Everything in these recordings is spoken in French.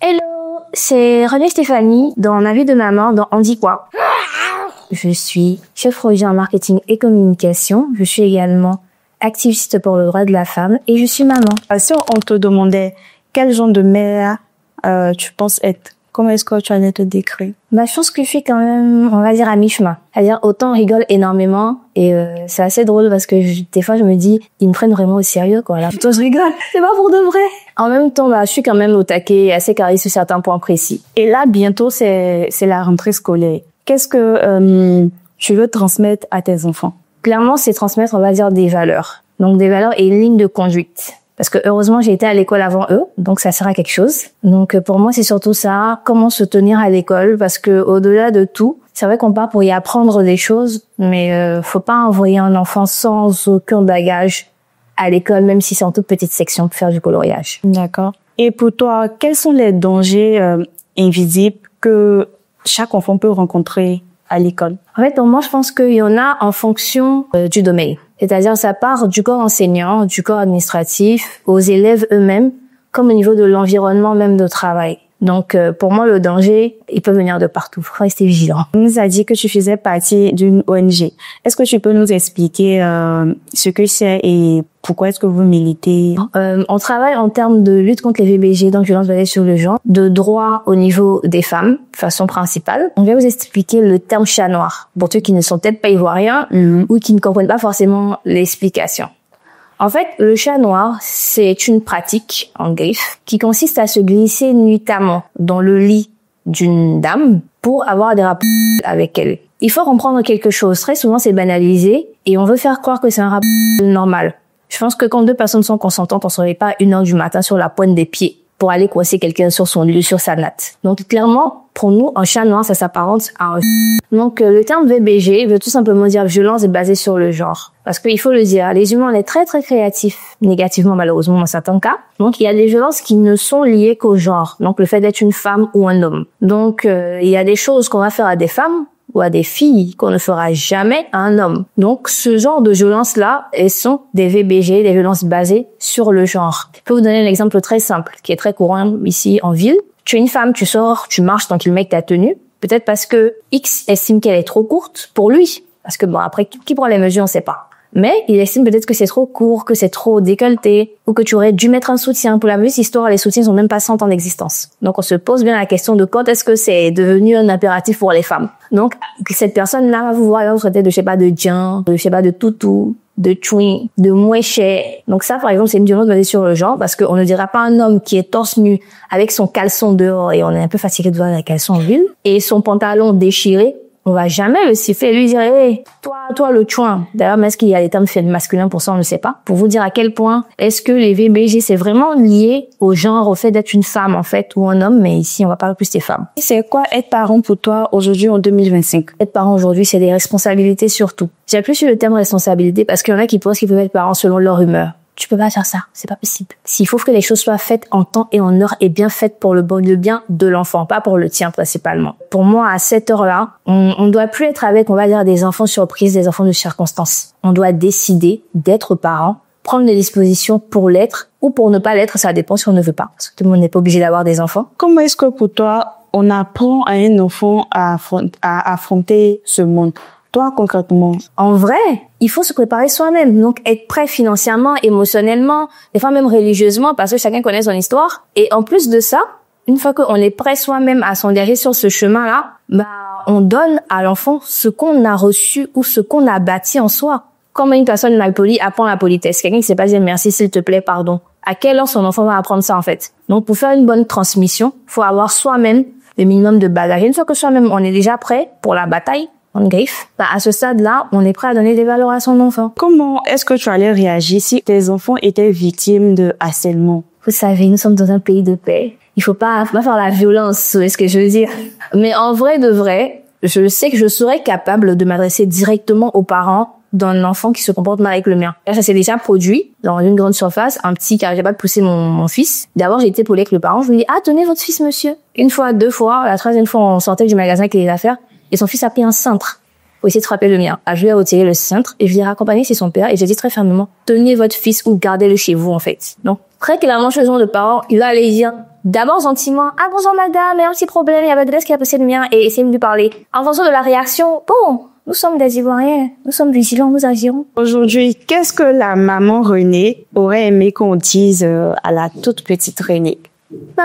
Hello, c'est René Stéphanie dans Ma vie de maman dans On dit quoi. Je suis chef projet en marketing et communication. Je suis également activiste pour le droit de la femme et je suis maman. Si on te demandait quel genre de mère tu penses être, comment est-ce que tu allais te décrire? Je pense que je suis quand même, on va dire, à mi-chemin. C'est-à-dire, autant on rigole énormément et c'est assez drôle parce que des fois je me dis, ils me prennent vraiment au sérieux, quoi. Là, toi, je rigole, c'est pas pour de vrai. En même temps, je suis quand même au taquet, assez carré sur certains points précis. Et là, bientôt, c'est la rentrée scolaire. Qu'est-ce que tu veux transmettre à tes enfants? Clairement, c'est transmettre, on va dire, des valeurs. Donc, des valeurs et une ligne de conduite. Parce que heureusement, j'ai été à l'école avant eux, donc ça sert à quelque chose. Donc pour moi, c'est surtout ça, comment se tenir à l'école, parce que au-delà de tout, c'est vrai qu'on part pour y apprendre des choses, mais faut pas envoyer un enfant sans aucun bagage à l'école, même si c'est en toute petite section pour faire du coloriage. D'accord. Et pour toi, quels sont les dangers invisibles que chaque enfant peut rencontrer à l'école? En fait, pour moi, je pense qu'il y en a en fonction du domaine. C'est-à-dire, ça part du corps enseignant, du corps administratif, aux élèves eux-mêmes, comme au niveau de l'environnement même de travail. Donc, pour moi, le danger, il peut venir de partout. Faut rester vigilant. On nous a dit que tu faisais partie d'une ONG. Est-ce que tu peux nous expliquer ce que c'est et pourquoi est-ce que vous militez? On travaille en termes de lutte contre les VBG, donc violence basée sur le genre, de droit au niveau des femmes, de façon principale. On va vous expliquer le terme chat noir, pour ceux qui ne sont peut-être pas ivoiriens ou qui ne comprennent pas forcément l'explication. En fait, le chat noir, c'est une pratique, en griffe, qui consiste à se glisser nuitamment dans le lit d'une dame pour avoir des rapports avec elle. Il faut comprendre quelque chose. Très souvent, c'est banalisé et on veut faire croire que c'est un rapport normal. Je pense que quand deux personnes sont consentantes, on ne se réveille pas à 1h du matin sur la pointe des pieds pour aller coincer quelqu'un sur son lit, sur sa natte. Donc, clairement, pour nous, un chat noir, ça s'apparente à un... Donc, le terme VBG veut tout simplement dire violence basée sur le genre. Parce qu'il faut le dire, les humains, on est très, très créatifs, négativement, malheureusement, dans certains cas. Donc, il y a des violences qui ne sont liées qu'au genre. Donc, le fait d'être une femme ou un homme. Donc, il y a des choses qu'on va faire à des femmes ou à des filles qu'on ne fera jamais à un homme. Donc, ce genre de violences-là, elles sont des VBG, des violences basées sur le genre. Je peux vous donner un exemple très simple, qui est très courant ici en ville. Tu es une femme, tu sors, tu marches tranquillement avec ta tenue. Peut-être parce que X estime qu'elle est trop courte pour lui. Parce que après, qui prend les mesures, on sait pas. Mais il estime peut-être que c'est trop court, que c'est trop décolleté, ou que tu aurais dû mettre un soutien. Pour la même histoire, les soutiens sont même pas 100 ans d'existence. Donc on se pose bien la question de quand est-ce que c'est devenu un impératif pour les femmes. Donc cette personne-là va vous voir, elle va vous traiter de, de djinn, de toutou, de chouin, de mouéché. Donc ça, par exemple, c'est une violence basée sur le genre, parce qu'on ne dira pas un homme qui est torse nu avec son caleçon dehors, et on est un peu fatigué de voir les caleçons en ville, et son pantalon déchiré. On va jamais le siffler et lui dire, hey, toi, le chouin. D'ailleurs, mais est-ce qu'il y a des termes masculins pour ça? On ne sait pas. Pour vous dire à quel point est-ce que les VBG, c'est vraiment lié au genre, au fait d'être une femme, en fait, ou un homme, mais ici, on va parler plus des femmes. C'est quoi être parent pour toi aujourd'hui en 2025? Être parent aujourd'hui, c'est des responsabilités surtout. J'ai plus sur le terme responsabilité parce qu'il y en a qui pensent qu'ils peuvent être parents selon leur humeur. Tu peux pas faire ça, c'est pas possible. S'il faut que les choses soient faites en temps et en heure et bien faites pour le bien de l'enfant, pas pour le tien principalement. Pour moi, à cette heure-là, on doit plus être avec, on va dire, des enfants surprises, des enfants de circonstances. On doit décider d'être parent, prendre les dispositions pour l'être ou pour ne pas l'être, ça dépend si on ne veut pas. Parce que tout le monde n'est pas obligé d'avoir des enfants. Comment est-ce que pour toi, on apprend à un enfant à affronter ce monde? Toi, concrètement? En vrai, il faut se préparer soi-même. Donc, être prêt financièrement, émotionnellement, des fois même religieusement, parce que chacun connaît son histoire. Et en plus de ça, une fois qu'on est prêt soi-même à s'engager sur ce chemin-là, on donne à l'enfant ce qu'on a reçu ou ce qu'on a bâti en soi. Comme une personne malpolie apprend la politesse. Quelqu'un qui sait pas dire merci, s'il te plaît, pardon. À quelle heure son enfant va apprendre ça, en fait? Donc, pour faire une bonne transmission, faut avoir soi-même le minimum de bagage. Une fois que soi-même, on est déjà prêt pour la bataille, on griffe. À ce stade-là, on est prêt à donner des valeurs à son enfant. Comment est-ce que tu allais réagir si tes enfants étaient victimes de harcèlement? Vous savez, nous sommes dans un pays de paix. Il faut pas faire la violence, est ce que je veux dire. Mais en vrai de vrai, je sais que je serais capable de m'adresser directement aux parents d'un enfant qui se comporte mal avec le mien. Là, ça s'est déjà produit dans une grande surface, un petit qui n'arrivait pas de pousser mon fils. D'abord, j'ai été poli avec le parent. Je lui ai dit, tenez votre fils, monsieur. Une fois, deux fois, la troisième fois, on sortait du magasin avec les affaires. Et son fils a pris un cintre pour essayer de frapper le mien. Je lui ai retiré le cintre et je l'ai raccompagné chez son père et j'ai dit très fermement, tenez votre fils ou gardez-le chez vous, en fait. Donc, Très clairement, chez le parent, il va aller dire d'abord gentiment, ah bonjour madame, il y a un petit problème, il y a votre adresse qui a passé le mien, et essayer de lui parler. En fonction de la réaction, bon, nous sommes des Ivoiriens, nous sommes vigilants, nous agirons. Aujourd'hui, qu'est-ce que la maman Renée aurait aimé qu'on dise à la toute petite Renée?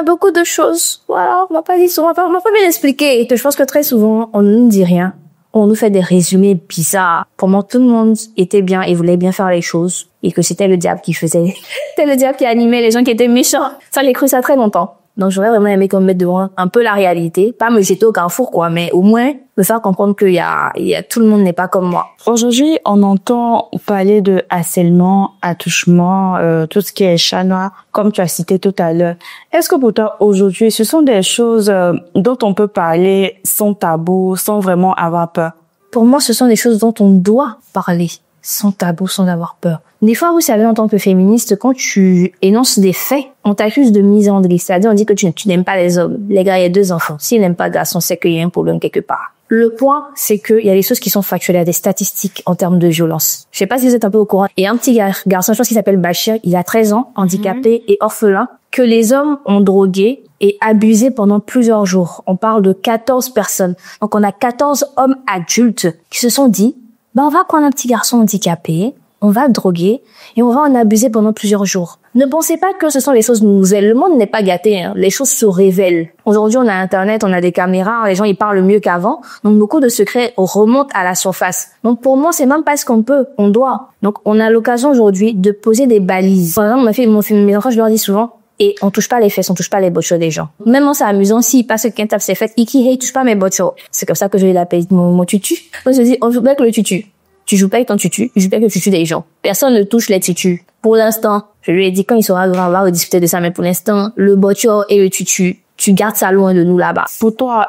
Beaucoup de choses. Voilà, on m'a pas dit souvent, on m'a pas bien expliqué. Je pense que très souvent, on ne nous dit rien. On nous fait des résumés bizarres. Pour moi, tout le monde était bien et voulait bien faire les choses. Et que c'était le diable qui faisait. C'était le diable qui animait les gens qui étaient méchants. Ça, j'ai cru ça très longtemps. Donc, j'aurais vraiment aimé qu'on me mette devant un peu la réalité. Pas me jeter au carrefour, quoi, mais au moins me faire comprendre qu'il y a tout le monde n'est pas comme moi. Aujourd'hui, on entend parler de harcèlement, attouchement, tout ce qui est chat noir, comme tu as cité tout à l'heure. Est-ce que pour toi, aujourd'hui, ce sont des choses dont on peut parler sans tabou, sans vraiment avoir peur? Pour moi, ce sont des choses dont on doit parler sans tabou, sans avoir peur. Des fois, vous savez, en tant que féministe, quand tu énonces des faits, on t'accuse de misandrie. C'est-à-dire, on dit que tu n'aimes pas les hommes. Les gars, il y a 2 enfants. S'ils n'aiment pas les garçons, c'est qu'il y a un problème quelque part. Le point, c'est qu'il y a des choses qui sont factuelles. Il y a des statistiques en termes de violence. Je sais pas si vous êtes un peu au courant. Il y a un petit garçon, je pense qu'il s'appelle Bachir. Il a 13 ans, handicapé et orphelin, que les hommes ont drogué et abusé pendant plusieurs jours. On parle de 14 personnes. Donc, on a 14 hommes adultes qui se sont dit, on va prendre un petit garçon handicapé, on va le droguer et on va en abuser pendant plusieurs jours. Ne pensez pas que ce sont des choses nouvelles. Le monde n'est pas gâté, hein. Les choses se révèlent. Aujourd'hui, on a Internet, on a des caméras, les gens ils parlent mieux qu'avant. Donc beaucoup de secrets remontent à la surface. Donc pour moi, c'est même pas ce qu'on peut, on doit. Donc on a l'occasion aujourd'hui de poser des balises. Par exemple, mes enfants, je leur dis souvent, et on touche pas les fesses, on touche pas les botchos des gens. Même moi, c'est amusant, s'il passe quelqu'un tape ses fesses, Iki, hey, touche pas mes botchos. C'est comme ça que je vais l'appeler mon tutu. Donc je dis, on joue pas avec le tutu. Tu joues pas avec ton tutu, tu joues pas avec le tutu des gens. Personne ne touche les tutus. Pour l'instant, je lui ai dit quand il sera grand, on va rediscuter de ça, mais pour l'instant, le botcho et le tutu, tu gardes ça loin de nous là-bas. Pour toi,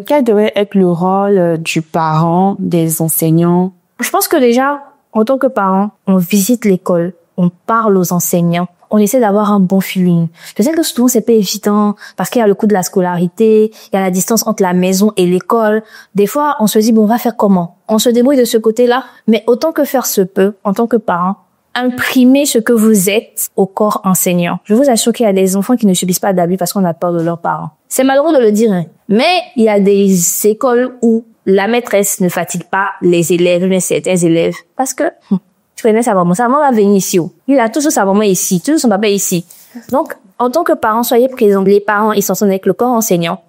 quel devrait être le rôle du parent, des enseignants? Je pense que déjà, en tant que parent, on visite l'école, on parle aux enseignants, on essaie d'avoir un bon feeling. Je sais que souvent c'est pas évident parce qu'il y a le coût de la scolarité, il y a la distance entre la maison et l'école. Des fois, on se dit bon, on va faire comment? On se débrouille de ce côté-là, mais autant que faire se peut, en tant que parent, imprimez ce que vous êtes au corps enseignant. Je vous assure qu'il y a des enfants qui ne subissent pas d'abus parce qu'on a peur de leurs parents. C'est malheureux de le dire, hein. Mais il y a des écoles où la maîtresse ne fatigue pas les élèves, mais certains élèves, parce que tu connais sa maman va venir ici. Il a toujours sa maman ici, toujours son papa ici. Donc, en tant que parent, soyez présents. Les parents, ils sont avec le corps enseignant.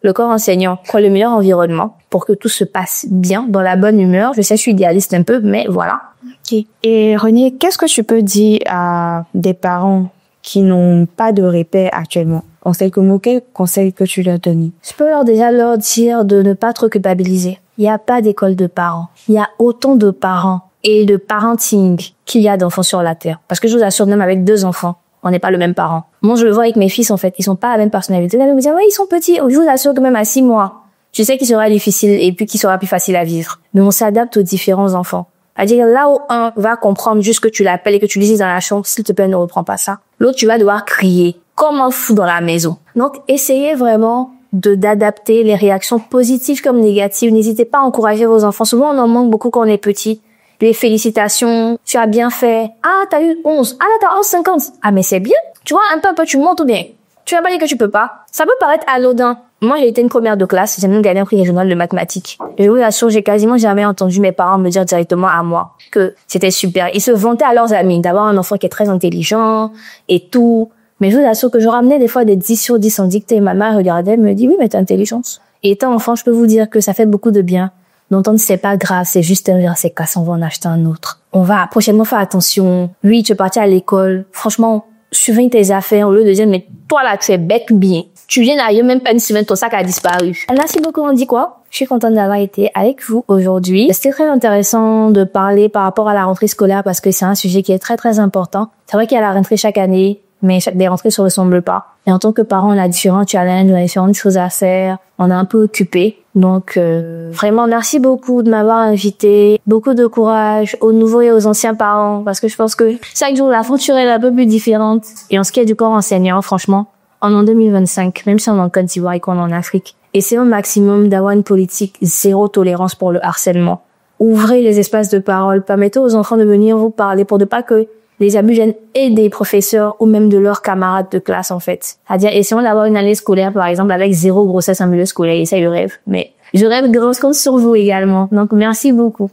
Le corps enseignant crée le meilleur environnement pour que tout se passe bien, dans la bonne humeur. Je sais, je suis idéaliste un peu, mais voilà. Okay. Et Renée, qu'est-ce que tu peux dire à des parents qui n'ont pas de repères actuellement? En quelques mots, quel conseil que tu leur donnes? Je peux leur dire de ne pas trop culpabiliser. Il n'y a pas d'école de parents. Il y a autant de parents et de parenting qu'il y a d'enfants sur la terre. Parce que je vous assure, même avec 2 enfants, on n'est pas le même parent. Moi, je le vois avec mes fils, en fait. Ils sont pas la même personnalité. Ils me disent, ouais, ils sont petits. Je vous assure que même à 6 mois, je sais qu'il sera difficile et puis qu'il sera plus facile à vivre. Mais on s'adapte aux différents enfants. C'est-à-dire, là où un va comprendre juste que tu l'appelles et que tu lui dis dans la chambre, s'il te plaît, ne reprends pas ça. L'autre, tu vas devoir crier comme un fou dans la maison. Donc, essayez vraiment d'adapter les réactions positives comme négatives. N'hésitez pas à encourager vos enfants. Souvent, on en manque beaucoup quand on est petit. Les félicitations, tu as bien fait. Ah, t'as eu 11. Ah, là, t'as 11,50. Ah, mais c'est bien. Tu vois, un peu, tu montes ou bien. Tu vas pas dire que tu peux pas. Ça peut paraître anodin. Moi, j'ai été une première de classe. J'ai même gagné un prix régional de mathématiques. Et oui, la chose, j'ai quasiment jamais entendu mes parents me dire directement à moi que c'était super. Ils se vantaient à leurs amis d'avoir un enfant qui est très intelligent et tout. Mais je vous assure que je ramenais des fois des 10 sur 10 en dictée. Ma mère regardait, me dit, oui, mais t'as intelligence. Et étant enfant, je peux vous dire que ça fait beaucoup de bien. D'entendre c'est pas grave, c'est juste un verre, c'est casse, on va en acheter un autre. On va prochainement faire attention. Oui, tu es parti à l'école. Franchement, surveille tes affaires au lieu de dire, mais toi là, tu es bête bien. Tu viens d'ailleurs, même pas une semaine, ton sac a disparu. Merci beaucoup, on dit quoi? Je suis contente d'avoir été avec vous aujourd'hui. C'était très intéressant de parler par rapport à la rentrée scolaire parce que c'est un sujet qui est très très important. C'est vrai qu'il y a la rentrée chaque année, mais des rentrées se ressemblent pas. Et en tant que parent, on a différents challenges, on a différentes choses à faire. On est un peu occupé. Donc, vraiment, merci beaucoup de m'avoir invité. Beaucoup de courage aux nouveaux et aux anciens parents parce que je pense que chaque jour, l'aventure est un peu plus différente. Et en ce qui est du corps enseignant, franchement, on est en 2025, même si on est en Côte d'Ivoire et qu'on est en Afrique, essayons au maximum d'avoir une politique zéro tolérance pour le harcèlement. Ouvrez les espaces de parole, permettez aux enfants de venir vous parler pour ne pas que les abus viennent et des professeurs ou même de leurs camarades de classe, en fait. C'est-à-dire, essayons d'avoir une année scolaire, par exemple, avec 0 grossesse en milieu scolaire. Et ça, je rêve. Mais je rêve, je compte sur vous également. Donc, merci beaucoup.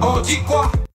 On dit quoi?